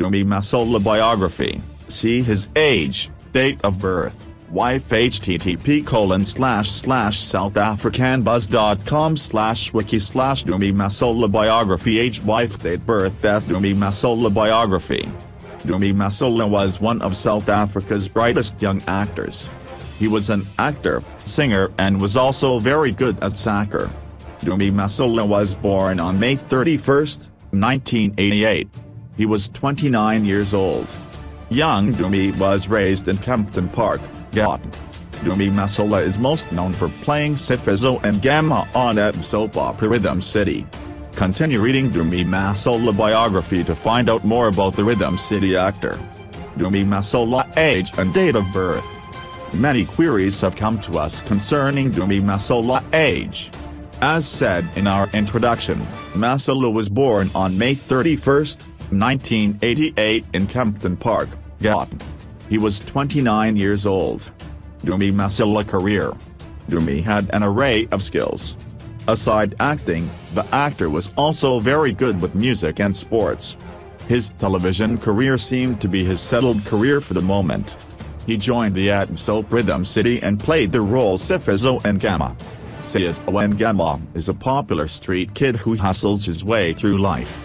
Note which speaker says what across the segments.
Speaker 1: Dumi Masilela Biography. See his age, date of birth, wife http://southafricanbuzz.com/wiki/Dumi Masilela Biography age wife date birth death Dumi Masilela Biography. Dumi Masilela was one of South Africa's brightest young actors. He was an actor, singer and was also very good at soccer. Dumi Masilela was born on May 31, 1988. He was 29 years old. Young Dumi was raised in Kempton Park, Gauteng. Dumi Masilela is most known for playing Sifiso Ngema on the soap opera Rhythm City. Continue reading Dumi Masilela Biography to find out more about the Rhythm City actor. Dumi Masilela age and date of birth. Many queries have come to us concerning Dumi Masilela age. As said in our introduction, Masilela was born on May 31, 1988 in Kempton Park, Gauteng. He was 29 years old. Dumi Masilela career. Dumi had an array of skills. Aside acting, the actor was also very good with music and sports. His television career seemed to be his settled career for the moment. He joined the soap Rhythm City and played the role Sifiso Ngema. Siiso Ngema is a popular street kid who hustles his way through life.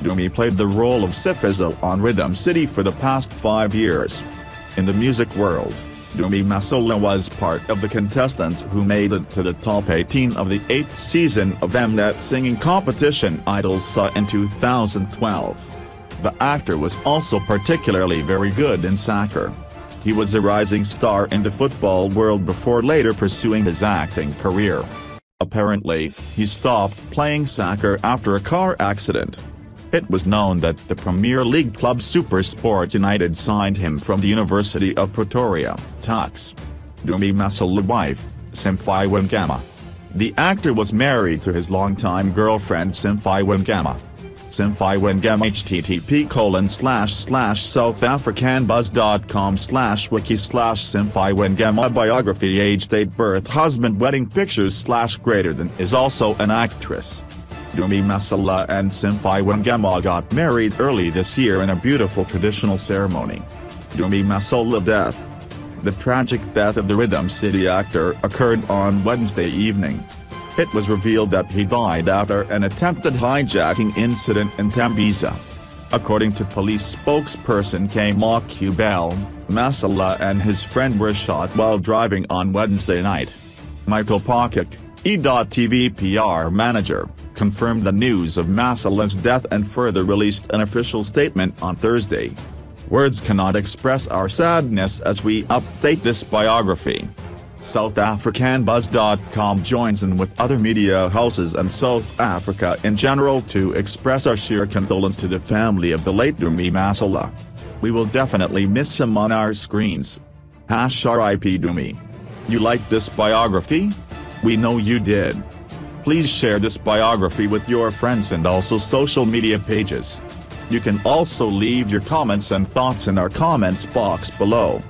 Speaker 1: Dumi played the role of Sifiso on Rhythm City for the past 5 years. In the music world, Dumi Masilela was part of the contestants who made it to the top 18 of the 8th season of Mnet singing competition Idols in 2012. The actor was also particularly very good in soccer. He was a rising star in the football world before later pursuing his acting career. Apparently, he stopped playing soccer after a car accident. It was known that the Premier League club SuperSport United signed him from the University of Pretoria, Tuks. Dumi Masilela wife, Sifiso Ngema. The actor was married to his longtime girlfriend Sifiso Ngema. Sifiso Ngema http://southafricanbuzz.com/wiki/Sifiso Ngema biography age date birth husband wedding pictures / is also an actress. Dumi Masilela and Sifiso Ngema got married early this year in a beautiful traditional ceremony. Dumi Masilela death. The tragic death of the Rhythm City actor occurred on Wednesday evening. It was revealed that he died after an attempted hijacking incident in Tembisa. According to police spokesperson Kempton Park, Masilela and his friend were shot while driving on Wednesday night. Michael Pockett, E.TV PR manager, confirmed the news of Masilela's death and further released an official statement on Thursday. Words cannot express our sadness as we update this biography. SouthAfricanBuzz.com joins in with other media houses and South Africa in general to express our sheer condolence to the family of the late Dumi Masilela. We will definitely miss him on our screens. #RIP Dumi. You liked this biography? We know you did. Please share this biography with your friends and also social media pages. You can also leave your comments and thoughts in our comments box below.